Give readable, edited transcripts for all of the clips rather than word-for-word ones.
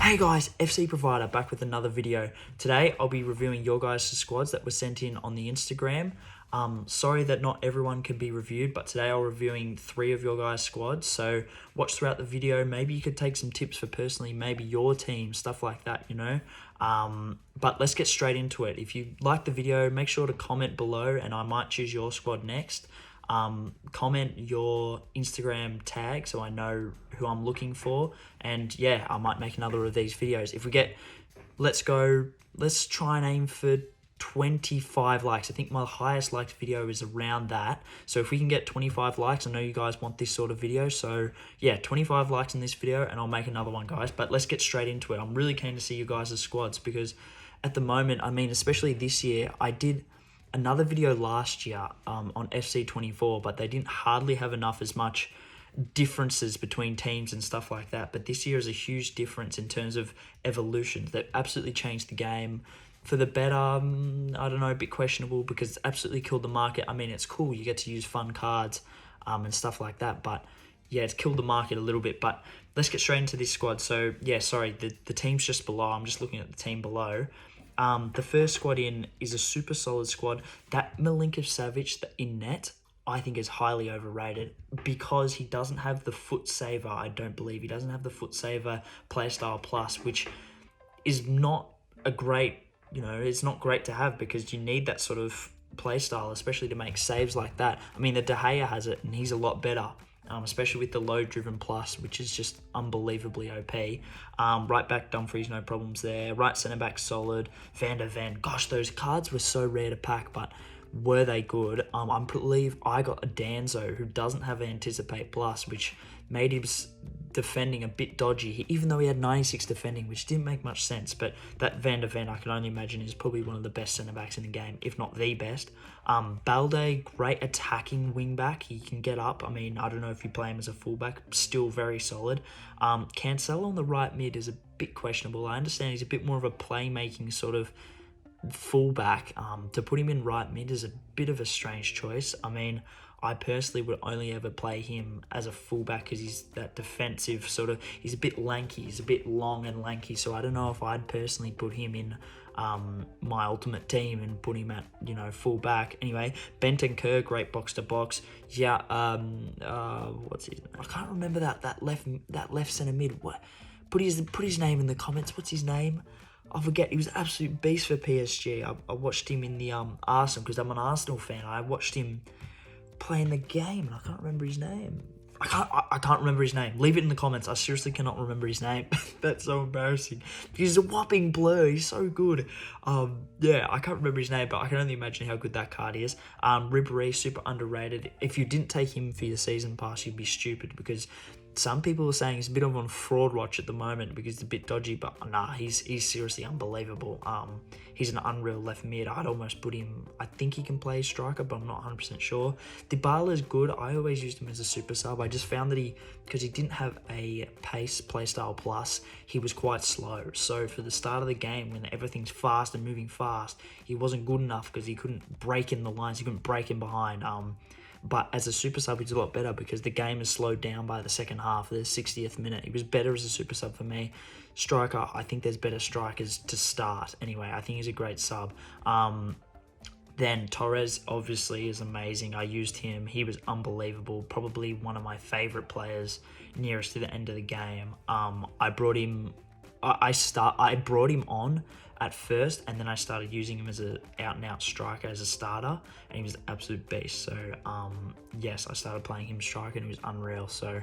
Hey guys, FC Provider back with another video. Today I'll be reviewing your guys' squads that were sent in on the Instagram. Sorry that not everyone can be reviewed, but today I'll be reviewing 3 of your guys' squads. So watch throughout the video. Maybe you could take some tips for personally, maybe your team, stuff like that, you know. But let's get straight into it. If you like the video, make sure to comment below and I might choose your squad next. Comment your Instagram tag so I know who I'm looking for, and yeah, I might make another of these videos. If we get, let's try and aim for 25 likes. I think my highest liked video is around that, so if we can get 25 likes, I know you guys want this sort of video, so yeah, 25 likes in this video and I'll make another one, guys. But let's get straight into it. I'm really keen to see you guys' squads because at the moment, I mean, especially this year, I did another video last year on FC25, but they didn't hardly have enough as much differences between teams and stuff like that. But this year is a huge difference in terms of evolution. They've absolutely changed the game for the better. I don't know, a bit questionable because it's absolutely killed the market. I mean, it's cool, you get to use fun cards and stuff like that, but yeah, it's killed the market a little bit. But let's get straight into this squad. So yeah, sorry, the team's just below. I'm just looking at the team below. The first squad in is a super solid squad. That Milinkovic-Savic in net, I think is highly overrated because he doesn't have the foot saver. I don't believe he doesn't have the foot saver playstyle plus, which is not a great, it's not great to have because you need that sort of playstyle, especially to make saves like that. I mean, the De Gea has it and he's a lot better. Especially with the load-driven plus, which is just unbelievably OP. Right back, Dumfries, no problems there. Right centre-back, solid. Van der Ven. Gosh, those cards were so rare to pack, but were they good? I believe I got a Danzo who doesn't have Anticipate plus, which made his defending a bit dodgy, even though he had 96 defending, which didn't make much sense. But that Van der Ven, I can only imagine, is probably one of the best centre-backs in the game, if not the best. Balde, great attacking wing-back. He can get up. I mean, I don't know if you play him as a fullback, still very solid. Cancelo on the right mid is a bit questionable. I understand he's a bit more of a playmaking sort of fullback. To put him in right mid is a bit of a strange choice. I mean, I personally would only ever play him as a fullback because he's that defensive sort of, he's a bit lanky, he's a bit long and lanky, so I don't know if I'd personally put him in my ultimate team and put him at, fullback. Anyway, Bentancur, great box to box. Yeah, what's his name? I can't remember that left centre mid. What? Put his name in the comments. What's his name? I forget. He was an absolute beast for PSG. I watched him in the Arsenal because I'm an Arsenal fan. I watched him playing the game and I can't remember his name. I can't remember his name. Leave it in the comments. I seriously cannot remember his name. That's so embarrassing. He's a whopping blur. He's so good. Yeah, I can't remember his name, but I can only imagine how good that card is. Ribéry, super underrated. If you didn't take him for your season pass, you'd be stupid because some people are saying he's a bit of on fraud watch at the moment because it's a bit dodgy, but nah, he's seriously unbelievable. He's an unreal left mid. I'd almost put him, I think he can play striker, but I'm not 100% sure. Dybala is good. I always used him as a super sub. I just found that because he didn't have a pace playstyle plus, he was quite slow. So for the start of the game, when everything's fast and moving fast, he wasn't good enough because he couldn't break in the lines. He couldn't break in behind. But as a super sub, he's a lot better because the game is slowed down by the second half, the 60th minute. He was better as a super sub for me. Striker, I think there's better strikers to start. Anyway, I think he's a great sub. Then Torres obviously is amazing. I used him. He was unbelievable. Probably one of my favourite players nearest to the end of the game. I brought him on at first, and then I started using him as an out-and-out striker, as a starter, and he was an absolute beast. So, yes, I started playing him striker, and he was unreal. So,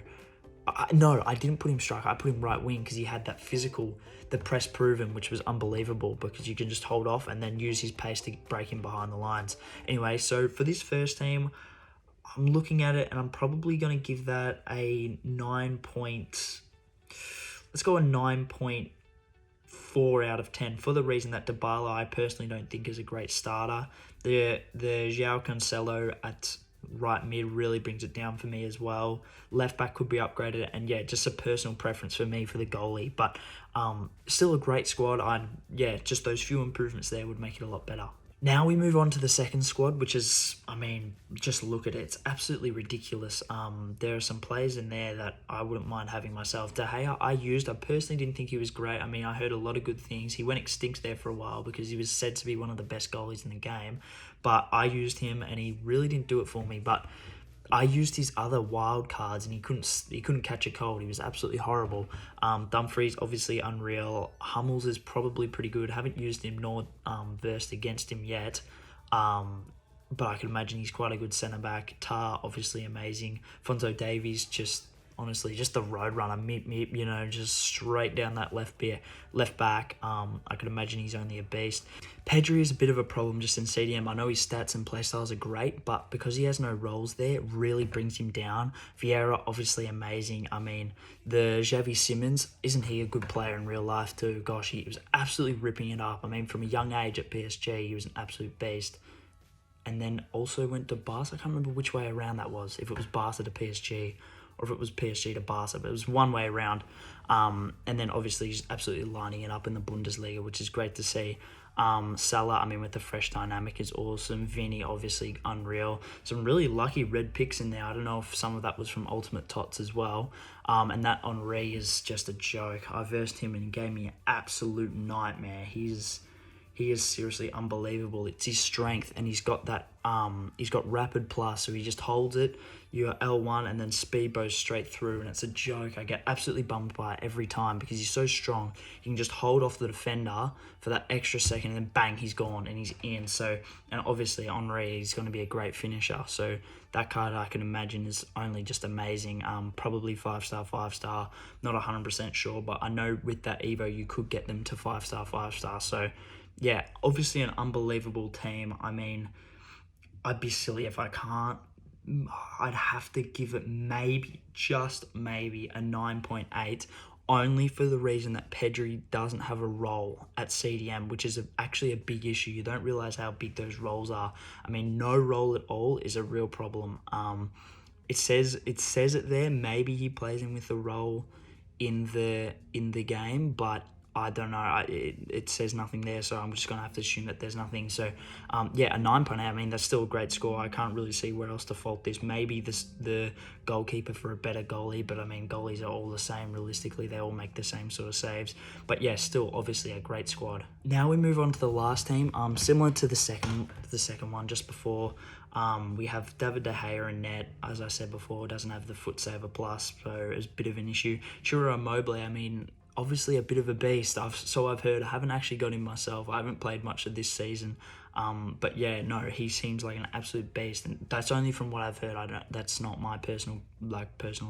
no, I didn't put him striker. I put him right wing because he had that physical, the press proven, which was unbelievable because you can just hold off and then use his pace to break him behind the lines. Anyway, so for this first team, I'm looking at it, and I'm probably going to give that a 9 point... Let's go a 9.4 out of 10 for the reason that Dybala I personally don't think is a great starter. The João Cancelo at right mid really brings it down for me as well. Left back could be upgraded, and yeah, just a personal preference for me for the goalie. But still a great squad. Just those few improvements there would make it a lot better. Now we move on to the second squad, which is, I mean, just look at it. It's absolutely ridiculous. There are some players in there that I wouldn't mind having myself. De Gea, I personally didn't think he was great. I mean, I heard a lot of good things. He went extinct there for a while because he was said to be one of the best goalies in the game. But I used him and he really didn't do it for me. But I used his other wild cards and he couldn't catch a cold. He was absolutely horrible. Dumfries obviously unreal. Hummels is probably pretty good. Haven't used him nor versed against him yet. But I can imagine he's quite a good centre back. Tar obviously amazing. Fonzo Davies just honestly just the road runner, just straight down that left back. I could imagine he's only a beast. Pedri is a bit of a problem just in CDM. I know his stats and playstyles are great, but because he has no roles there, it really brings him down. Vieira, obviously amazing. I mean, the Xavi Simons, isn't he a good player in real life too? Gosh, he was absolutely ripping it up. I mean, from a young age at PSG, he was an absolute beast. And then also went to Barca. I can't remember which way around that was, if it was Barca to PSG or if it was PSG to Barca, but it was one way around. And then obviously he's absolutely lining it up in the Bundesliga, which is great to see. Salah, I mean, with the fresh dynamic is awesome. Vinny, obviously unreal. Some really lucky red picks in there. I don't know if some of that was from Ultimate Tots as well. And that Henri is just a joke. I versed him and he gave me an absolute nightmare. He is seriously unbelievable. It's his strength, and he's got that. He's got rapid plus, so he just holds it. You got L1 and then speed goes straight through, and it's a joke. I get absolutely bummed by it every time because he's so strong. He can just hold off the defender for that extra second, and then bang, he's gone and he's in. So, and obviously Henri is going to be a great finisher. So that card I can imagine is only just amazing. Probably 5-star. Not 100% sure, but I know with that Evo you could get them to 5-star. So yeah, obviously an unbelievable team. I mean, I'd be silly if I can't. I'd have to give it just maybe a 9.8, only for the reason that Pedri doesn't have a role at CDM, which is actually a big issue. You don't realize how big those roles are. I mean, no role at all is a real problem. It says it there. Maybe he plays in with a role in the game, but I don't know. It says nothing there, so I'm just going to have to assume that there's nothing. So, yeah, a 9.8. I mean, that's still a great score. I can't really see where else to fault this. Maybe the goalkeeper for a better goalie, but I mean, goalies are all the same. Realistically, they all make the same sort of saves. But yeah, still obviously a great squad. Now we move on to the last team. Similar to the second one just before. We have David De Gea in net. As I said before, doesn't have the foot saver plus, so it's a bit of an issue. Chiro Immobile, I mean, obviously a bit of a beast. I've heard. I haven't actually got him myself. I haven't played much of this season. But yeah, no, he seems like an absolute beast, and that's only from what I've heard. That's not my personal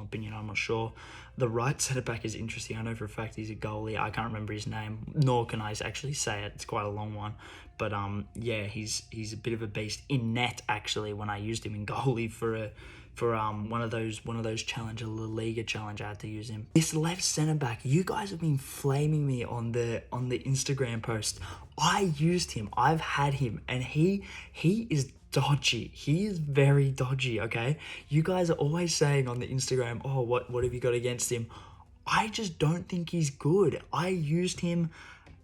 opinion. I'm not sure. The right centre back is interesting. I know for a fact he's a goalie. I can't remember his name, nor can I actually say it. It's quite a long one. But yeah, he's a bit of a beast in net. Actually, when I used him in goalie for one of those challenge, a La Liga challenge, I had to use him. This left centre back, you guys have been flaming me on the Instagram post. I used him. I've had him, and he is dodgy. He is very dodgy. Okay, you guys are always saying on the Instagram, oh, what have you got against him? I just don't think he's good. I used him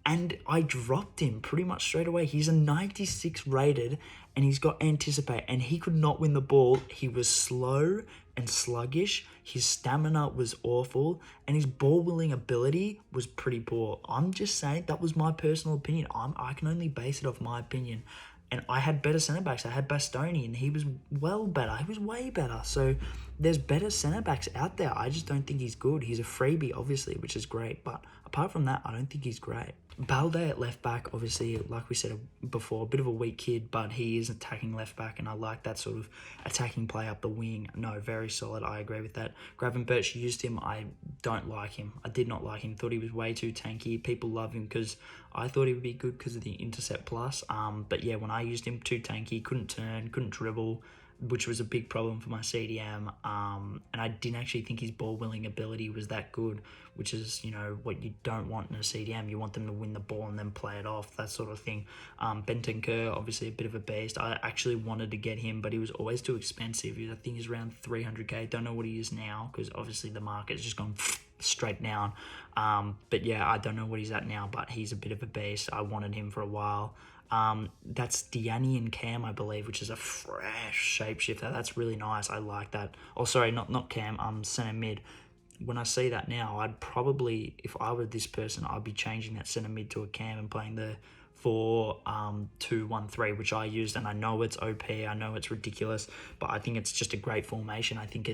and I dropped him pretty much straight away. He's a 96 rated and he's got anticipate, and he could not win the ball. He was slow and sluggish. His stamina was awful, and his ball winning ability was pretty poor. I'm just saying, that was my personal opinion. I can only base it off my opinion. And I had better centre backs. I had Bastoni, and he was well better. He was way better. So there's better centre backs out there. I just don't think he's good. He's a freebie, obviously, which is great. But apart from that, I don't think he's great. Balde at left back, obviously, like we said before, a bit of a weak kid, but he is attacking left back, and I like that sort of attacking play up the wing. No, very solid. I agree with that. Gravenberch used him. I don't like him. I did not like him. Thought he was way too tanky. People love him because I thought he would be good because of the intercept plus. But yeah, when I used him, too tanky, couldn't turn, couldn't dribble, which was a big problem for my CDM. And I didn't actually think his ball winning ability was that good, which is, what you don't want in a CDM. You want them to win the ball and then play it off, that sort of thing. Bentancur, obviously a bit of a beast. I actually wanted to get him, but he was always too expensive. I think he's around 300k. Don't know what he is now because obviously the market's just gone straight down. But yeah, I don't know what he's at now, but he's a bit of a beast. I wanted him for a while. That's Deani and Cam, I believe, which is a fresh shapeshifter. That's really nice. I like that. Oh, sorry, not Cam. Centre mid. When I see that now, I'd probably, if I were this person, I'd be changing that centre mid to a Cam and playing the 4-2-1-3, which I used, and I know it's OP, I know it's ridiculous, but I think it's just a great formation. I think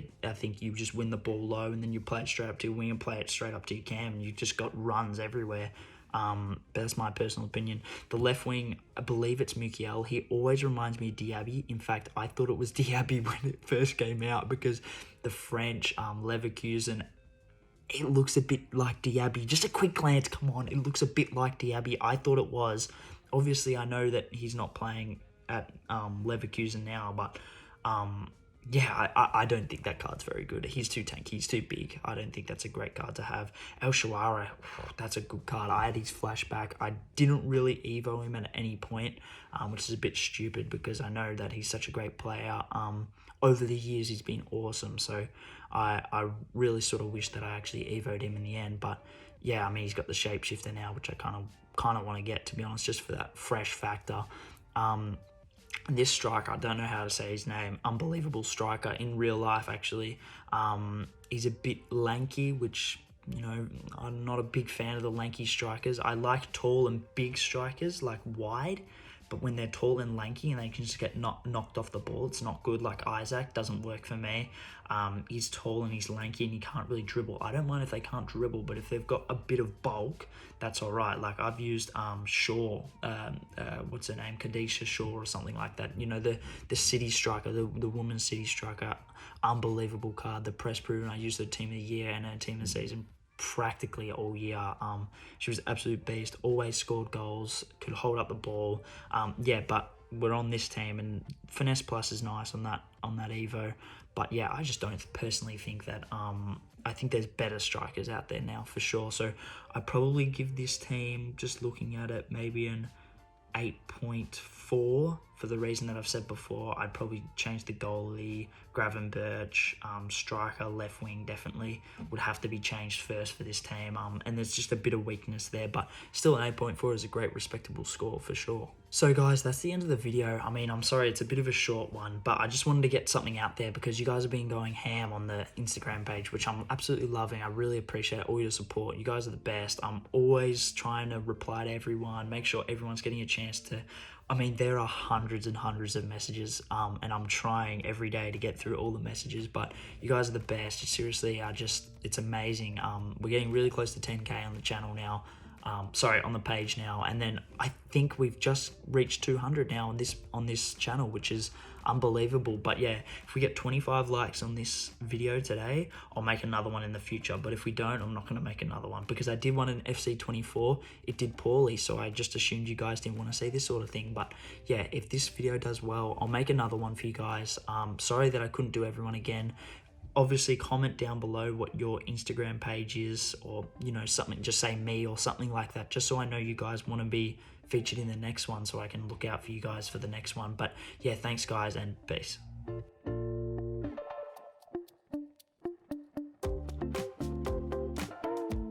you just win the ball low, and then you play it straight up to your wing and play it straight up to your Cam, and you just got runs everywhere. But that's my personal opinion. The left wing, I believe it's Mukiel. He always reminds me of Diaby. In fact, I thought it was Diaby when it first came out, because the French Leverkusen, it looks a bit like Diaby. Just a quick glance, come on, it looks a bit like Diaby. I thought it was. Obviously, I know that he's not playing at Leverkusen now, but yeah, I don't think that card's very good. He's too tanky, he's too big. I don't think that's a great card to have. El Shawara, that's a good card. I had his flashback. I didn't really evo him at any point, which is a bit stupid because I know that he's such a great player. Over the years, he's been awesome. So I really sort of wish that I actually evoed him in the end. But yeah, I mean, he's got the shapeshifter now, which I kind of want to get, to be honest, just for that fresh factor. This striker, I don't know how to say his name, unbelievable striker in real life, actually. He's a bit lanky, which, you know, I'm not a big fan of the lanky strikers. I like tall and big strikers, like wide, but when they're tall and lanky and they can just get knocked off the ball, it's not good. Like Isaac, doesn't work for me. He's tall and he's lanky and he can't really dribble. I don't mind if they can't dribble, but if they've got a bit of bulk, that's all right. Like I've used Shaw, what's her name, Kadisha Shaw or something like that. You know, the city striker, the women's city striker, unbelievable card. The press proven. I used her team of the year and her team of the season practically all year. She was an absolute beast, always scored goals, could hold up the ball. Yeah, but we're on this team, and finesse plus is nice on that evo. But yeah, I just don't personally think that I think there's better strikers out there now for sure. So I'd probably give this team, just looking at it, maybe an 8.4 for the reason that I've said before. I'd probably change the goalie, Gravenberch, striker, left wing definitely would have to be changed first for this team. And there's just a bit of weakness there, but still an 8.4 is a great respectable score for sure. So guys, that's the end of the video. I mean, I'm sorry, it's a bit of a short one, but I just wanted to get something out there because you guys have been going ham on the Instagram page, which I'm absolutely loving. I really appreciate all your support. You guys are the best. I'm always trying to reply to everyone, make sure everyone's getting a chance to, I mean, there are hundreds and hundreds of messages, and I'm trying every day to get through all the messages, but you guys are the best. Seriously, it's amazing. We're getting really close to 10K on the channel now. Sorry, on the page now, and then I think we've just reached 200 now on this channel, which is unbelievable. But yeah, if we get 25 likes on this video today, I'll make another one in the future. But if we don't, I'm not going to make another one because I did one in FC25. It did poorly, so I just assumed you guys didn't want to see this sort of thing. But yeah, if this video does well, I'll make another one for you guys. Sorry that I couldn't do everyone again. Obviously, comment down below what your Instagram page is, or, you know, something, just say me or something like that, just so I know you guys want to be featured in the next one, so I can look out for you guys for the next one. But yeah, thanks guys, and peace.